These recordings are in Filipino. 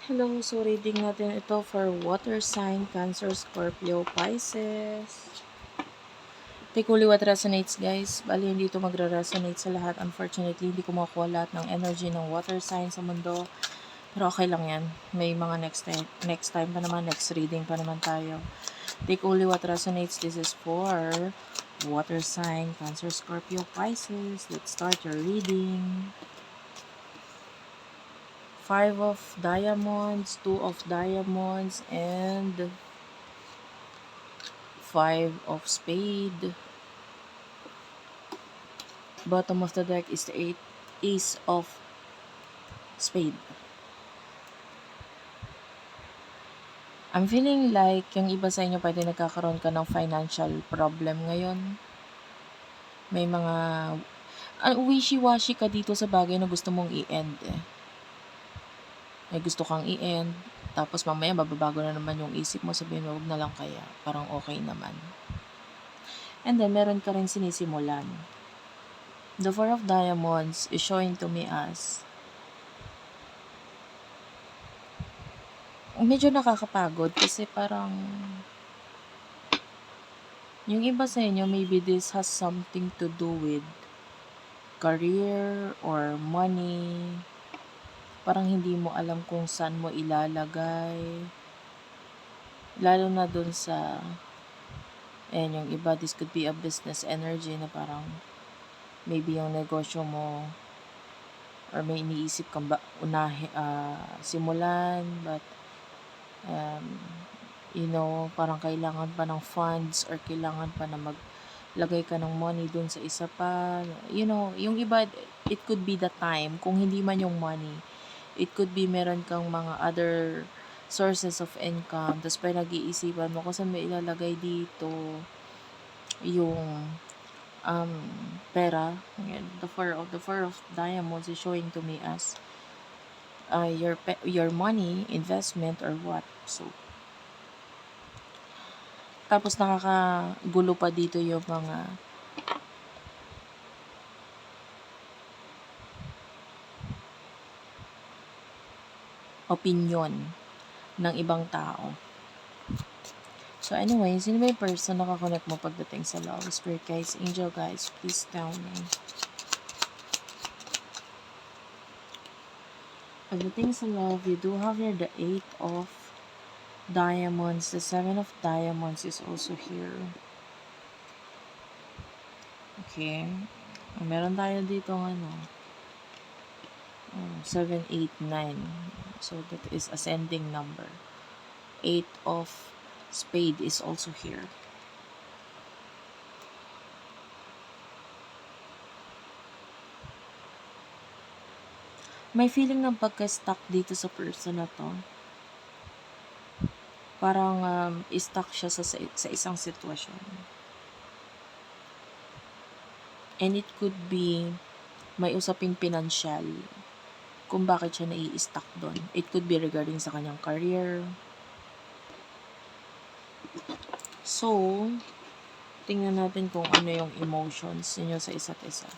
Hello, so reading natin ito for water sign, Cancer, Scorpio, Pisces. Take only what resonates, guys. Bali, hindi ito magre-resonate sa lahat. Unfortunately, hindi ko makuha lahat ng energy ng water sign sa mundo. Pero okay lang yan. May mga next time pa naman, next reading pa naman tayo. Take only what resonates. This is for water sign, Cancer, Scorpio, Pisces. Let's start your reading. Five of Diamonds, Two of Diamonds, and Five of Spade. Bottom of the deck is the Ace of Spade. I'm feeling like yung iba sa inyo pwede nagkakaroon ka ng financial problem ngayon. May mga wishy-washy ka dito sa bagay na gusto mong i-end. May gusto kang i-end, tapos mamaya bababago na naman yung isip mo, sabihin mo, wag na lang kaya, parang okay naman. And then, meron ka rin sinisimulan. The Four of Diamonds is showing to me as medyo nakakapagod kasi parang yung iba sa inyo, maybe this has something to do with career or money. Parang hindi mo alam kung saan mo ilalagay. Lalo na dun sa, yung iba, this could be a business energy na parang maybe yung negosyo mo or may iniisip kang simulan, but parang kailangan pa ng funds or kailangan pa na maglagay ka ng money dun sa isa pa. Yung iba, it could be the time. Kung hindi man yung money, it could be meron kang mga other sources of income. Tapos pa nag-iisipan mo kung saan may ilalagay dito yung pera. The Four of Diamonds is showing to me as your money, investment, or what. So, tapos nakakagulo pa dito yung mga opinion ng ibang tao. So anyway, sino ba yung person na nakakonect mo pagdating sa love? Spirit guys, angel guys, please tell me. Pagdating sa love, you do have here the Eight of Diamonds. The Seven of Diamonds is also here. Okay. Meron tayo dito 7, 8, 9. So that is ascending number. Eight of Spade is also here. May feeling ng pagka-stuck dito sa person na to. Parang stuck siya sa isang sitwasyon. And it could be may usaping pinansyal kung bakit siya nai-stuck doon. It could be regarding sa kanyang career. So, tingnan natin kung ano yung emotions niyo sa isa't isa.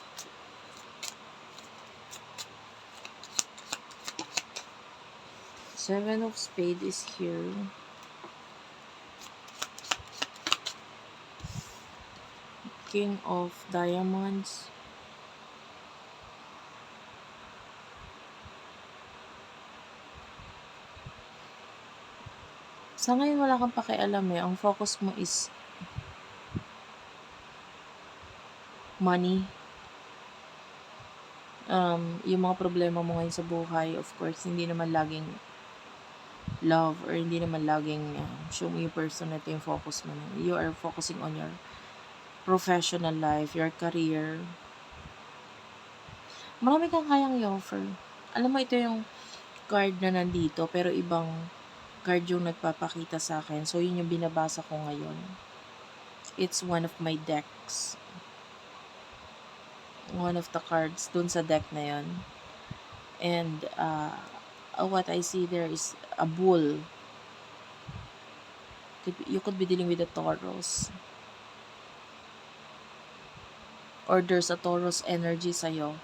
Seven of Spades is here. King of Diamonds. Sa ngayon, wala kang pakialam eh. Ang focus mo is money. Yung mga problema mo ngayon sa buhay, of course, hindi naman laging love or hindi naman laging show mo yung person na ito yung focus mo. You are focusing on your professional life, your career. Marami kang kayang i-offer. Alam mo, ito yung card na nandito, pero ibang card yung nagpapakita sa akin. So, yun yung binabasa ko ngayon. It's one of my decks. One of the cards dun sa deck na yun. And, what I see there is a bull. You could be dealing with a Taurus. Or there's a Taurus energy sa'yo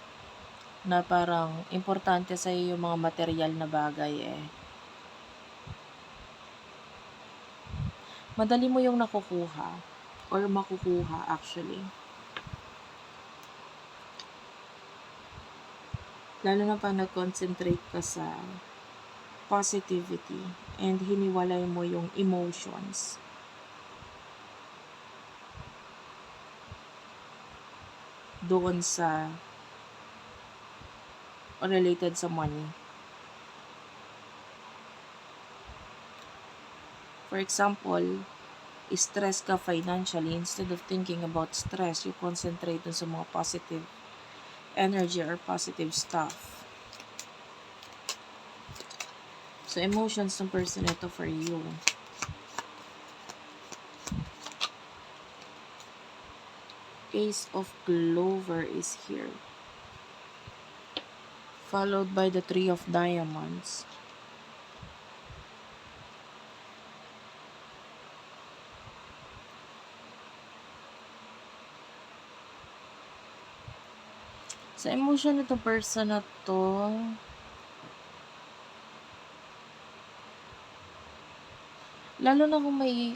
na parang importante sa'yo yung mga material na bagay eh. madali mo yung nakukuha or makukuha actually. Lalo na pag nag-concentrate ka sa positivity and hiniwalay mo yung emotions. Doon sa related sa money. For example, stress ka financially, instead of thinking about stress, you concentrate dun sa mga positive energy or positive stuff. So, emotions ng person ito for you. Ace of Clover is here. Followed by the Three of Diamonds. Sa emotion nito person na to, lalo na kung may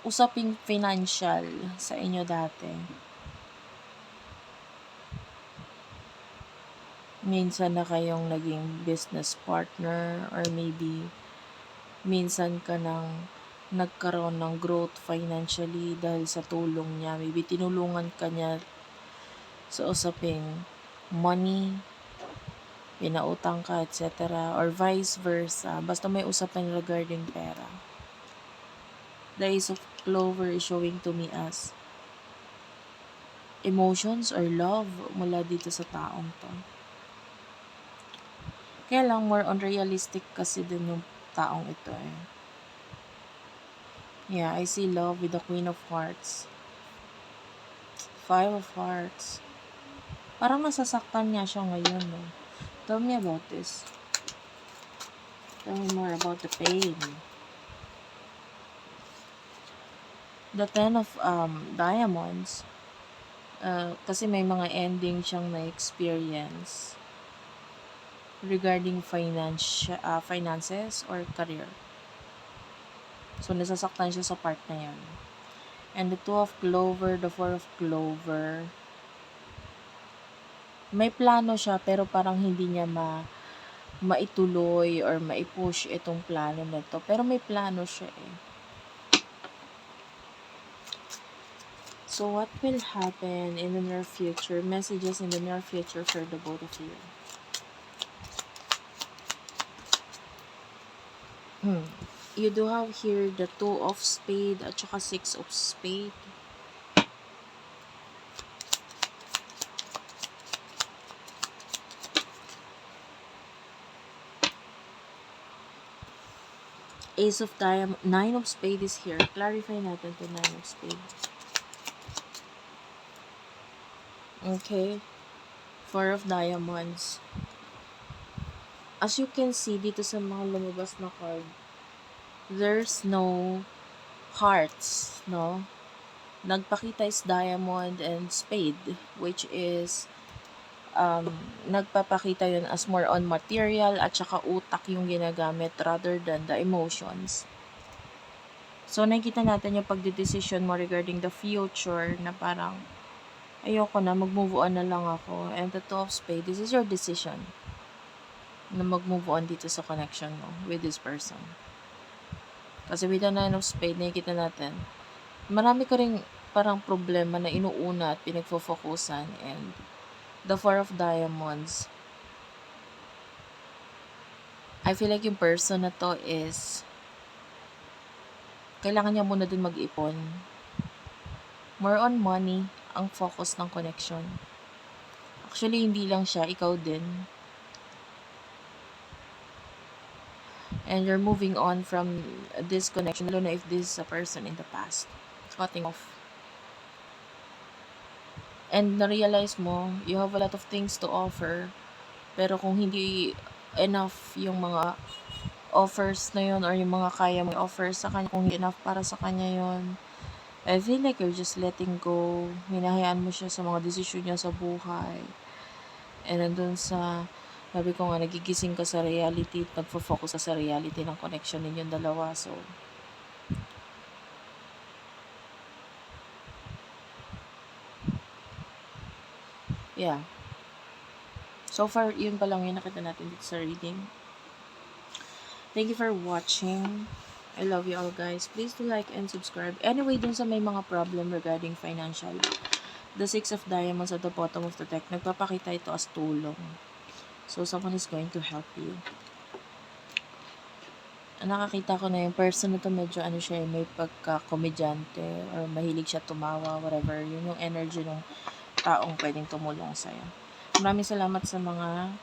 usaping financial sa inyo dati. Minsan na kayong naging business partner or maybe minsan ka nang nagkaroon ng growth financially dahil sa tulong niya. Maybe tinulungan ka niya sa usaping money, pinautang ka, etc. Or vice versa. Basta may usapan regarding pera. The Ace of Clover is showing to me as emotions or love mula dito sa taong to. Kaya lang more on realistic kasi din yung taong ito eh. Yeah, I see love with the Queen of Hearts. Five of Hearts. Parang nasasaktan niya siya ngayon, no? Tell me about this. Tell me more about the pain. The Ten of Diamonds. Kasi may mga ending siyang na-experience regarding finances or career. So, nasasaktan siya sa part na yan. And the Two of Clover, the Four of Clover, may plano siya pero parang hindi niya maituloy or maipush itong plano na to. Pero may plano siya eh. So, what will happen in the near future? Messages in the near future for the both of you. You do have here the Two of Spade at saka Six of Spade. Ace of Diamond, Nine of Spade is here. Clarify natin to Nine of Spade. Okay. Four of Diamonds. As you can see dito sa mga lumabas na card, there's no hearts, no? Nagpakita is Diamond and Spade, which is nagpapakita yun as more on material at saka utak yung ginagamit rather than the emotions. So, nakikita natin yung pagdedesisyon mo regarding the future na parang ayoko na, mag-move on na lang ako. And the Two of Spades, this is your decision na mag-move on dito sa connection mo with this person. Kasi with the Nine of Spades, nakikita natin, marami ka rin parang problema na inuuna at pinagfo-focusan. And the Four of Diamonds, I feel like yung person na to is kailangan niya muna din mag-ipon. More on money ang focus ng connection. Actually, hindi lang siya, ikaw din. And you're moving on from this connection, lalo na if this is a person in the past. Cutting off. And na-realize mo, you have a lot of things to offer. Pero kung hindi enough yung mga offers na yun or yung mga kaya mo offer sa kanya, kung hindi enough para sa kanya yun, I feel like you're just letting go. Hinahayaan mo siya sa mga desisyon niya sa buhay. And nandun sa, sabi ko nga, nagigising ka sa reality at nagfo-focus ka sa reality ng connection ninyong dalawa. So, Yeah. So far, yun pa lang yung nakita natin dito sa reading. Thank you for watching. I love you all, guys. Please do like and subscribe. Anyway, dun sa may mga problem regarding financial, the Six of Diamonds at the bottom of the deck, nagpapakita ito as tulong. So, someone is going to help you. Nakakita ko na yung person na to, medyo ano siya, may pagka-komedyante or mahilig siya tumawa, whatever. Yun yung energy ng taong pwedeng tumulong sa'yo. Maraming salamat sa mga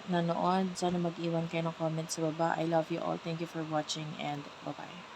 nanood. Sana mag-iwan kayo ng comment sa baba. I love you all. Thank you for watching and bye-bye.